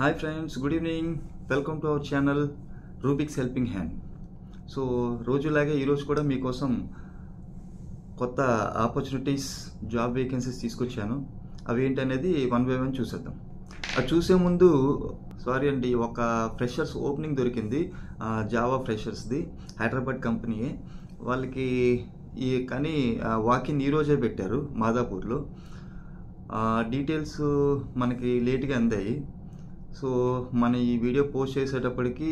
Hi friends, good evening. Welcome to our channel Rubik's helping hand. So రోజులాగే ఈరోజు కూడా మీకోసం కొత్త ఆపర్చునిటీస్, జాబ్ వేకెన్సీస్ తీసుకొచ్చాను. అవి ఏంటనేది వన్ బై వన్ చూసేద్దాం. అది చూసే ముందు సారీ అండి, ఒక ఫ్రెషర్స్ ఓపెనింగ్ దొరికింది, జావా ఫ్రెషర్స్ది, హైదరాబాద్ కంపెనీయే. వాళ్ళకి కానీ వాకిన్ ఈరోజే పెట్టారు మాదాపూర్లో. డీటెయిల్స్ మనకి లేట్గా అందాయి. సో మన ఈ వీడియో పోస్ట్ చేసేటప్పటికి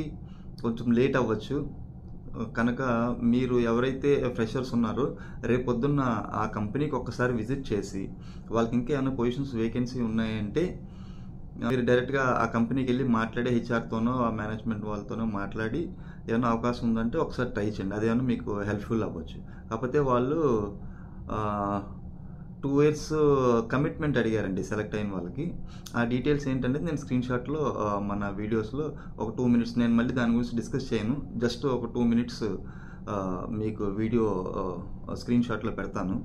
కొంచెం లేట్ అవ్వచ్చు. కనుక మీరు ఎవరైతే ఫ్రెషర్స్ ఉన్నారో రేపొద్దున్న ఆ కంపెనీకి ఒక్కసారి విజిట్ చేసి వాళ్ళకి ఇంకా ఏమైనా పొజిషన్స్ వేకెన్సీ ఉన్నాయంటే మీరు డైరెక్ట్గా ఆ కంపెనీకి వెళ్ళి మాట్లాడి హెచ్ఆర్తోనో ఆ మేనేజ్మెంట్ వాళ్ళతోనో మాట్లాడి ఏమైనా అవకాశం ఉందంటే ఒకసారి ట్రై చేయండి. అదేమన్నా మీకు హెల్ప్ఫుల్ అవ్వచ్చు. కాకపోతే వాళ్ళు 2 years కమిట్మెంట్ అడిగారండి సెలెక్ట్ అయిన వాళ్ళకి. ఆ డీటెయిల్స్ ఏంటంటే నేను స్క్రీన్ షాట్లో మన వీడియోస్లో ఒక 2 minutes, నేను మళ్ళీ దాని గురించి డిస్కస్ చేయను, జస్ట్ ఒక 2 minutes మీకు వీడియో స్క్రీన్ షాట్లో పెడతాను.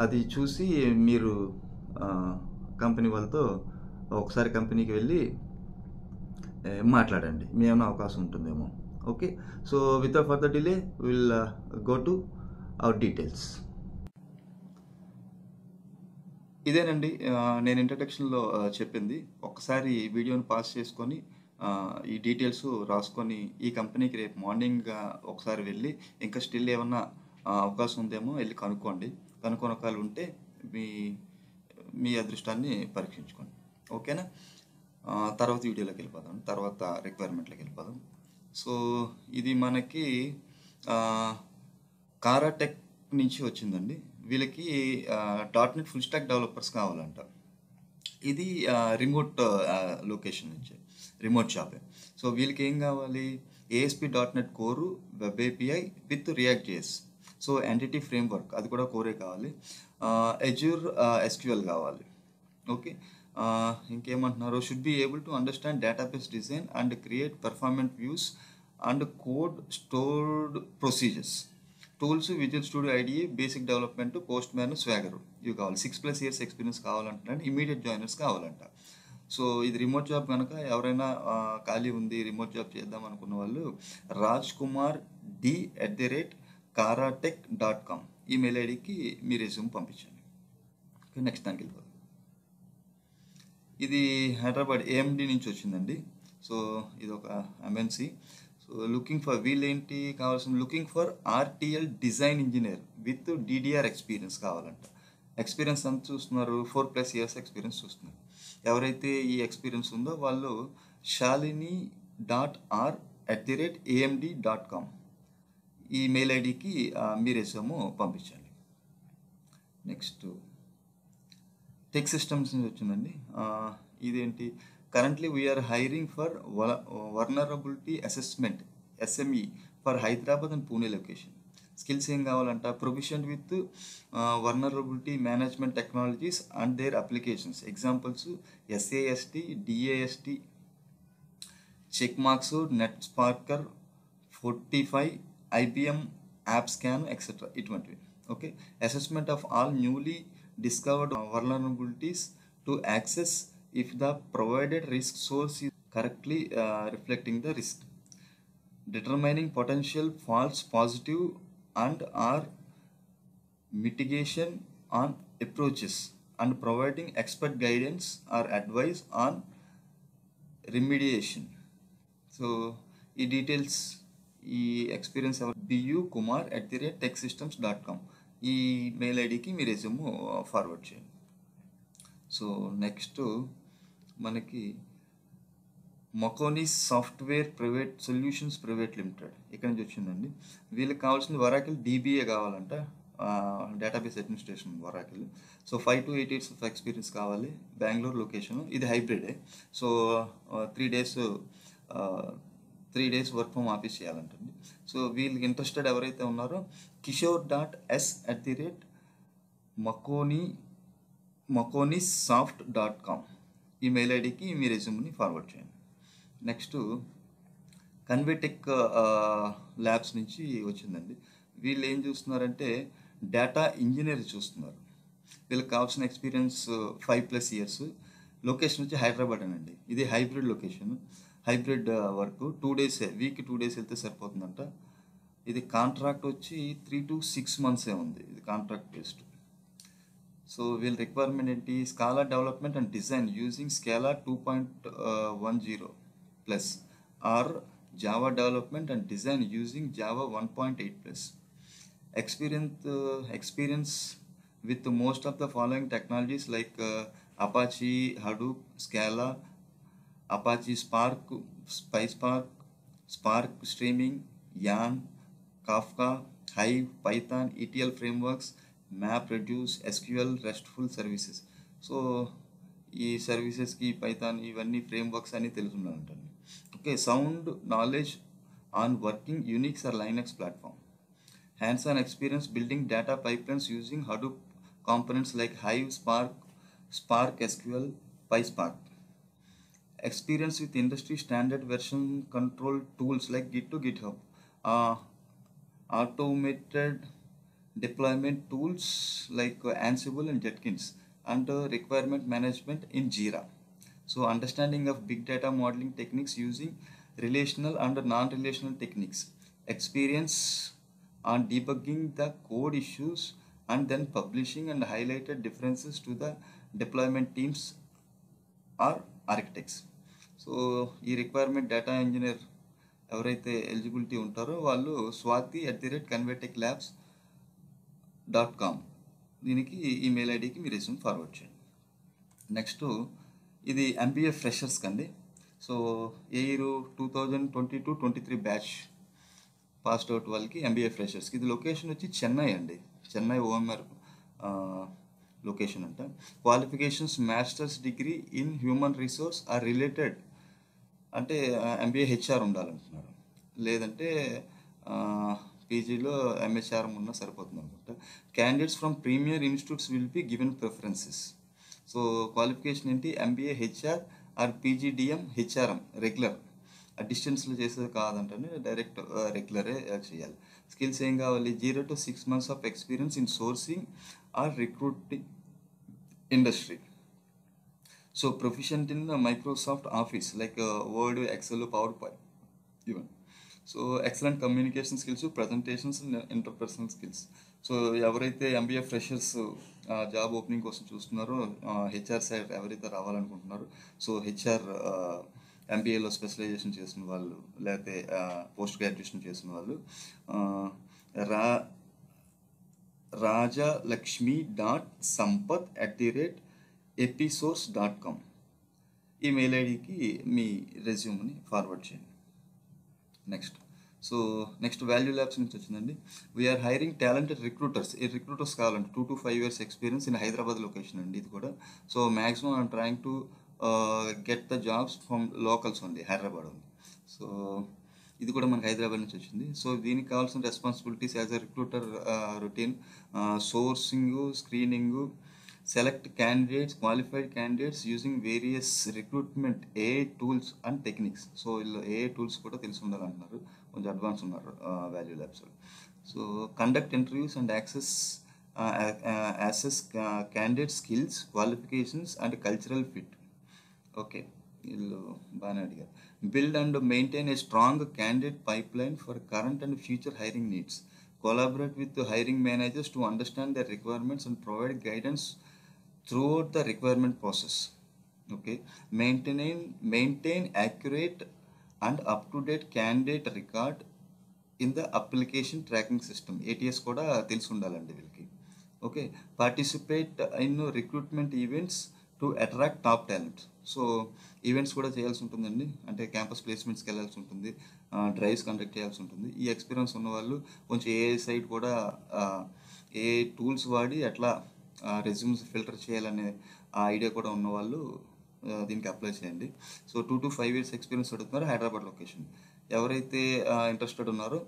అది చూసి మీరు కంపెనీ వాళ్ళతో ఒకసారి కంపెనీకి వెళ్ళి మాట్లాడండి, మీ ఏమైనా అవకాశం ఉంటుందేమో. Okay, so without further delay will go to our details. ఇదేనండి నేను ఇంట్రడక్షన్లో చెప్పింది. ఒక్కసారి వీడియోని పాస్ చేసుకొని ఈ డీటెయిల్స్ రాసుకొని ఈ కంపెనీకి రేపు మార్నింగ్ ఒకసారి వెళ్ళి ఇంకా స్టిల్ ఏమన్నా అవకాశం ఉందేమో వెళ్ళి కనుక్కోండి. కనుక్కొనకాలు ఉంటే మీ అదృష్టాన్ని పరీక్షించుకోండి. ఓకేనా? తర్వాత వీడియోలోకి వెళ్ళిపోదాం, తర్వాత రిక్వైర్మెంట్లోకి వెళ్ళిపోదాం. సో ఇది మనకి కారాటెక్ నుంచి వచ్చిందండి. వీళ్ళకి .NET ఫుల్ స్టాక్ డెవలపర్స్ కావాలంట. ఇది రిమోట్ లొకేషన్ నుంచి, రిమోట్ జాబే. సో వీళ్ళకి ఏం కావాలి? ASP.NET core, web API with React JS. So Entity Framework అది కూడా కోరే కావాలి. అజూర్ SQL కావాలి. ఓకే, ఇంకేమంటున్నారు? Should be able to understand database design and create performant views and code stored procedures. Tools Visual Studio IDE, basic development, Postman, Swagger ఇవి కావాలి. 6+ years experience కావాలంటే immediate joiners కావాలంట. So ఇది remote job కనుక ఎవరైనా ఖాళీ ఉంది, remote job చేద్దాం అనుకున్న వాళ్ళు rajkumar@karatech.com ఈమెయిల్ ఐడికి మీ రెజ్యూమ్ పంపించండి. నెక్స్ట్ దానికి వెళ్ళిపోదాం. ఇది హైదరాబాద్ AMD నుంచి వచ్చిందండి. సో ఇది ఒక MNC. సో లుకింగ్ ఫర్, వీళ్ళేంటి కావాల్సిన, looking for RTL design engineer with DDR experience కావాలంట. ఎక్స్పీరియన్స్ అంత చూస్తున్నారు, 4+ years ఎక్స్పీరియన్స్ చూస్తున్నారు. ఎవరైతే ఈ ఎక్స్పీరియన్స్ ఉందో వాళ్ళు shalini.r@amd.com ఈ మెయిల్ ఐడికి మీ రెజ్యూమ్ పంపించండి. నెక్స్ట్ టెక్ సిస్టమ్స్ నుంచి వచ్చిందండి. ఇదేంటి? Currently we're hiring for vulnerability assessment SME for Hyderabad and Pune location. Skills ఏం కావాలంట? Proficient with vulnerability management technologies and their applications. Examples SAST, DAST, Checkmarx, Netsparker 45, IBM AppScan etcetera ఇటువంటివి. Okay, assessment of all newly discovered vulnerabilities to access if the provided risk source is correctly reflecting the risk, determining potential false positive and or mitigation on approaches, and providing expert guidance or advice on remediation. So ఈ details, ఈ experience BU kumar@techsystems.com ఈ mail ఐడికి మీ resume forward చేయండి. So next మనకి Maconis software private solutions private limited ఇక్కడ నుంచి వచ్చిందండి. వీళ్ళకి కావాల్సింది వరాకిల్ DBA కావాలంట, database administration Oracle. So 5 to 8 years of experience కావాలి. బెంగళూరు లొకేషన్, ఇది హైబ్రిడే. So 3 days work from office చేయాలంటుంది. సో వీళ్ళకి ఇంట్రెస్టెడ్ ఎవరైతే ఉన్నారో kishore.s@maconissoft.com ఈ మెయిల్ ఐడికి మీ రెజ్యూమ్ని ఫార్వర్డ్ చేయండి. నెక్స్ట్ కన్వేటెక్ ల్యాబ్స్ నుంచి వచ్చిందండి. వీళ్ళు ఏం చూస్తున్నారంటే డేటా ఇంజనీర్ చూస్తున్నారు. వీళ్ళకి కావాల్సిన ఎక్స్పీరియన్స్ 5+ years, లొకేషన్ వచ్చి హైదరాబాద్ అనండి. ఇది hybrid location, hybrid work. 2 days, week 2 days వెళ్తే సరిపోతుందంట. ఇది కాంట్రాక్ట్ వచ్చి 3 to 6 months ఉంది. ఇది కాంట్రాక్ట్ బేస్డ్. సో వీళ్ళ రిక్వైర్మెంట్ ఏంటి? Scala development and design using Scala 2.10 plus or Java development and design using Java 1.8 plus. Experience with most of the following technologies like Apache, Hadoop, Scala, Apache Spark, PySpark, Spark Streaming, Yarn, Kafka, Hive, Python, ETL frameworks, MapReduce, SQL, RESTful services. So ఈ సర్వీసెస్కి Python ఇవన్నీ frameworks అని తెలుసుకుంటాను. Okay, sound knowledge on working Unix or Linux platform. Hands-on experience building data pipelines using Hadoop components like Hive, Spark SQL, PySpark. Experience with industry standard version control tools like Git to GitHub. Automated deployment tools like Ansible and Jenkins, and requirement management in Jira. So understanding of big data modeling techniques using relational and non-relational techniques. Experience on debugging the code issues and then publishing and highlighted differences to the deployment teams or architects. So ఈ requirement data engineer ఎవరైతే eligibility ఉంటారో వాళ్ళు swati@convertechlabs.com దీనికి email ఐడికి మీ resume forward చేయండి. Next ఇది MBA ఫ్రెషర్స్కి అండి. So year 2022-23 batch passed out వాళ్ళకి MBA ఫ్రెషర్స్కి. ఇది లొకేషన్ వచ్చి చెన్నై అండి, చెన్నై OMR లొకేషన్ అంట. Qualifications masters degree in human resource or related, అంటే MBA HR ఉండాలంటున్నారు, లేదంటే పీజీలో MHR ఉన్నా సరిపోతుంది అనుకుంటా. Candidates from premier institutes will be given preferences. So qualification ఏంటి? MBA HR ఆర్ PGDM HRM రెగ్యులర్. డిస్టెన్స్లో చేసేది కాదంటే డైరెక్ట్ రెగ్యులరే చేయాలి. స్కిల్స్ ఏం కావాలి? 0 to 6 months of experience in sourcing or recruiting industry. So proficient in Microsoft office like Word, Excel, power point even. So excellent communication skills, presentations, interpersonal skills. So ఎవరైతే MBA freshers job opening కోసం చూస్తున్నారో, HR side ఎవరైతే రావాలనుకుంటున్నారో, so HR MBAలో specialization చేసిన వాళ్ళు, లేకపోతే post graduation చేసిన వాళ్ళు rajalakshmi.sampath@episource.com ఈమెయిల్ ఐడికి మీ రెజ్యూమ్ని ఫార్వర్డ్ చేయండి. నెక్స్ట్ వాల్యూ ల్యాబ్స్ నుంచి వచ్చిందండి. We're hiring talented recruiters. ఈ రిక్రూటర్స్ కావాలంటే 2 to 5 years experience in Hyderabad location అండి ఇది కూడా. So maximum I'm trying to get the jobs from locals ఉంది, హైదరాబాద్ ఉంది. సో ఇది కూడా మనకి హైదరాబాద్ నుంచి వచ్చింది. సో దీనికి కావాల్సిన responsibilities as a recruiter routine: sourcing, screening, select candidates, qualified candidates using various recruitment AI tools and techniques. So వీళ్ళు AI టూల్స్ కూడా తెలిసి ఉండాలంటున్నారు, కొంచెం అడ్వాన్స్ ఉన్నారు value labs. So conduct interviews and assess candidate skills, qualifications and cultural fit. Okay, వీళ్ళు బాగానే అడిగారు. Build and maintain a strong candidate pipeline for current and future hiring needs. Collaborate with the hiring managers to understand their requirements and provide guidance throughout the requirement process. Okay, maintain accurate and up-to-date candidate record in the application tracking system. ATS కూడా తెలిసి ఉండాలండి వీళ్ళకి. Okay, participate in recruitment events to attract top talent. So events కూడా చేయాల్సి ఉంటుందండి, అంటే campus ప్లేస్మెంట్స్కి వెళ్ళాల్సి ఉంటుంది, డ్రైవ్స్ కండక్ట్ చేయాల్సి ఉంటుంది. ఈ ఎక్స్పీరియన్స్ ఉన్నవాళ్ళు కొంచెం AI సైడ్ కూడా AI టూల్స్ వాడి ఎట్లా రెజ్యూమ్స్ ఫిల్టర్ చేయాలనే ఆ ఐడియా కూడా ఉన్నవాళ్ళు దీనికి అప్లై చేయండి. సో 2 to 5 years ఎక్స్పీరియన్స్ అడుగుతున్నారు, హైదరాబాద్ లొకేషన్. ఎవరైతే ఇంట్రెస్టెడ్ ఉన్నారో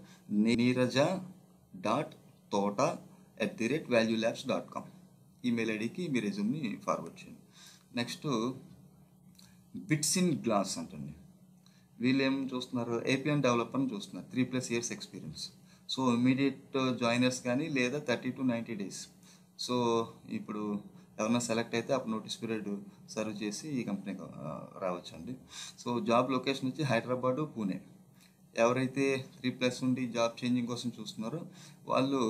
neeraja.tota@valuelabs.com ఈమెయిల్ ఐడికి మీ రెజ్యూమ్ని ఫార్వర్డ్ చేయండి. నెక్స్ట్ బిట్స్ ఇన్ గ్లాస్ అంటండి. వీళ్ళు ఏం చూస్తున్నారు? APN డెవలపర్ని చూస్తున్నారు, 3+ years experience. So immediate joiners కానీ లేదా 30 to 90 days. సో ఇప్పుడు ఎవరైనా సెలెక్ట్ అయితే అప్పుడు నోటీస్ పీరియడ్ సర్వ్ చేసి ఈ కంపెనీకి రావచ్చండి. సో జాబ్ లొకేషన్ వచ్చి హైదరాబాదు, పూణే. ఎవరైతే 3+ నుండి జాబ్ చేంజింగ్ కోసం చూస్తున్నారో వాళ్ళు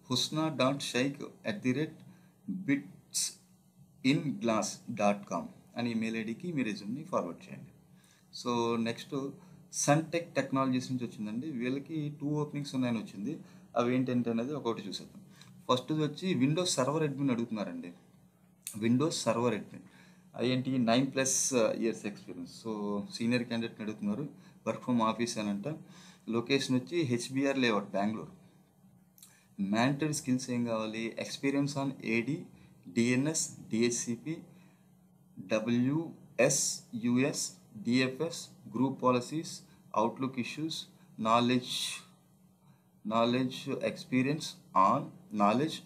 husna.shaikh@bitsinglass.com అని ఈమెయిల్ ఐడికి మీ రెజ్యూమ్ని ఫార్వర్డ్ చేయండి. సో నెక్స్ట్ సన్టెక్ టెక్నాలజీస్ నుంచి వచ్చిందండి. వీళ్ళకి 2 ఓపెనింగ్స్ ఉన్నాయని వచ్చింది. అవి ఏంటంటే అనేది ఒకటి చూసేద్దాం. ఫస్ట్ వచ్చి విండోస్ సర్వర్ అడ్మిన్ అడుగుతున్నారండి. విండోస్ సర్వర్ అడ్మిన్ ఏంటి 9+ ఇయర్స్ ఎక్స్పీరియన్స్. సో సీనియర్ క్యాండిడేట్ని అడుగుతున్నారు. వర్క్ ఫ్రమ్ ఆఫీస్ అని అంట. లొకేషన్ వచ్చి HBR layout, Bengaluru. Mandatory skills ఏం కావాలి? Experience on AD, DNS, DHCP, WSUS, DFS, group policies, Outlook issues, knowledge experience on knowledge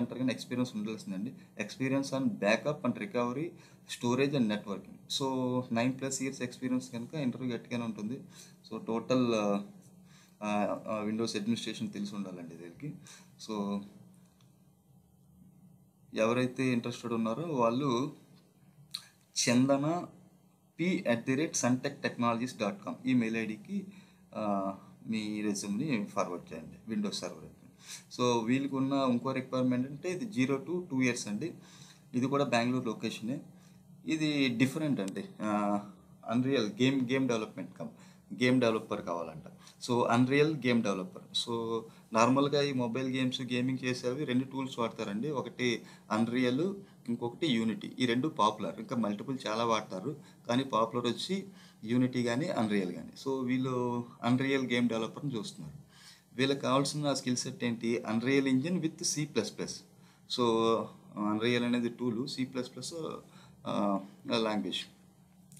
అంటారు కానీ ఎక్స్పీరియన్స్ ఉండాల్సిందండి. Experience on backup and recovery, storage and networking. So 9+ years experience కనుక interview గట్టిగానే ఉంటుంది. So total Windows administration తెలిసి ఉండాలండి దీనికి. So ఎవరైతే ఇంట్రెస్టెడ్ ఉన్నారో వాళ్ళు chandana p@suntechtechnologies.com ఈమెయిల్ ఐడికి మీ రెజ్యూమ్ని ఫార్వర్డ్ చేయండి. Windows server. సో వీళ్ళకి ఉన్న ఇంకో రిక్వైర్మెంట్ అంటే ఇది 0 to 2 years అండి. ఇది కూడా బెంగళూరు లొకేషనే. ఇది డిఫరెంట్ అండి. అన్రియల్ గేమ్ డెవలపర్ కావాలంట. So unreal game developer. So నార్మల్గా ఈ మొబైల్ గేమింగ్ చేసేవి 2 టూల్స్ వాడతారండి. ఒకటి అన్రియల్, ఇంకొకటి యూనిటీ. ఈ 2 పాపులర్. ఇంకా మల్టిపుల్ చాలా వాడతారు కానీ పాపులర్ వచ్చి యూనిటీ కానీ అన్రియల్ కానీ. సో వీళ్ళు అన్రియల్ గేమ్ డెవలపర్ని చూస్తున్నారు. వీళ్ళకి కావాల్సిన స్కిల్ సెట్ ఏంటి? Unreal engine with C++. So unreal అనేది టూలు, C++ లాంగ్వేజ్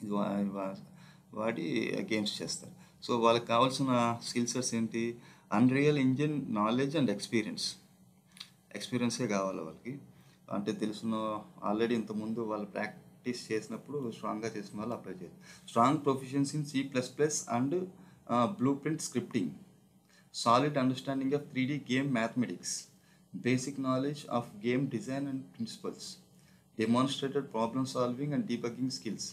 ఇది వాడి గేమ్స్ చేస్తారు. సో వాళ్ళకి కావాల్సిన స్కిల్ సెట్స్ ఏంటి? అన్రియల్ ఇంజిన్ నాలెడ్జ్ అండ్ ఎక్స్పీరియన్సే కావాలి వాళ్ళకి. అంటే తెలుసున్న ఆల్రెడీ ఇంతకుముందు వాళ్ళు ప్రాక్టీస్ చేసినప్పుడు స్ట్రాంగ్గా చేసిన వాళ్ళు అప్లై చేయాలి. Strong proficiency in C++ and blue print scripting, solid understanding of 3D game mathematics, basic knowledge of game design and principles, demonstrated problem solving and debugging skills,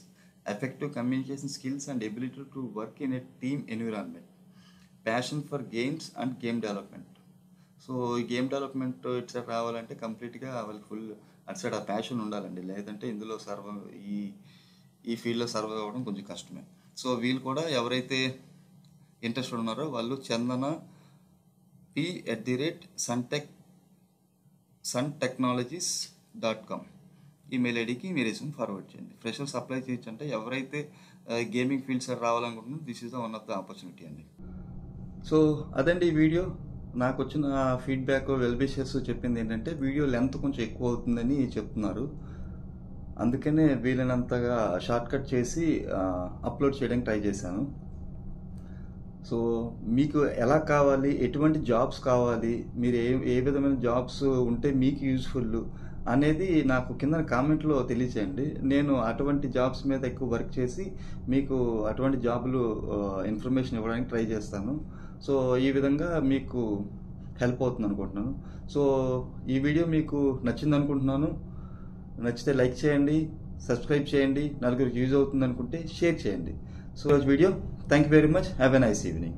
effective communication skills and ability to work in a team environment, passion for games and game development. So ఈ game development ఇటు side రావాలంటే కంప్లీట్గా వాళ్ళకి full అటు side ఆ passion ఉండాలండి. లేదంటే ఇందులో ఈ ఫీల్డ్లో సర్వైవ్ అవ్వడం కొంచెం కష్టమే. సో వీళ్ళు కూడా ఎవరైతే ఇంట్రెస్టెడ్ ఉన్నారో వాళ్ళు chandana p@suntechtechnologies.com ఈమెయిల్ ఐడికి మీ రెజ్యూమ్ ఫార్వర్డ్ చేయండి. ఫ్రెషర్స్ అప్లై చేయొచ్చు. అంటే ఎవరైతే గేమింగ్ ఫీల్డ్ సైడ్ రావాలనుకుంటున్నారో this is the one of the opportunity అండి. సో అదండి ఈ వీడియో. నాకు వచ్చిన ఫీడ్బ్యాక్ వెల్విషర్స్ చెప్పింది ఏంటంటే వీడియో లెంత్ కొంచెం ఎక్కువ అవుతుందని చెప్తున్నారు. అందుకనే వీలైనంతగా షార్ట్కట్ చేసి అప్లోడ్ చేయడానికి ట్రై చేశాను. సో మీకు ఎలా కావాలి, ఎటువంటి జాబ్స్ కావాలి, మీరు ఏ విధమైన జాబ్స్ ఉంటే మీకు యూజ్ఫుల్ అనేది నాకు కింద కామెంట్లో తెలియచేయండి. నేను అటువంటి జాబ్స్ మీద ఎక్కువ వర్క్ చేసి మీకు అటువంటి జాబులు ఇన్ఫర్మేషన్ ఇవ్వడానికి ట్రై చేస్తాను. సో ఈ విధంగా మీకు హెల్ప్ అవుతుంది అనుకుంటున్నాను. సో ఈ వీడియో మీకు నచ్చింది అనుకుంటున్నాను. నచ్చితే లైక్ చేయండి, సబ్స్క్రైబ్ చేయండి, నలుగురికి యూజ్ అవుతుంది అనుకుంటే షేర్ చేయండి. So video thank you very much. Have a nice evening.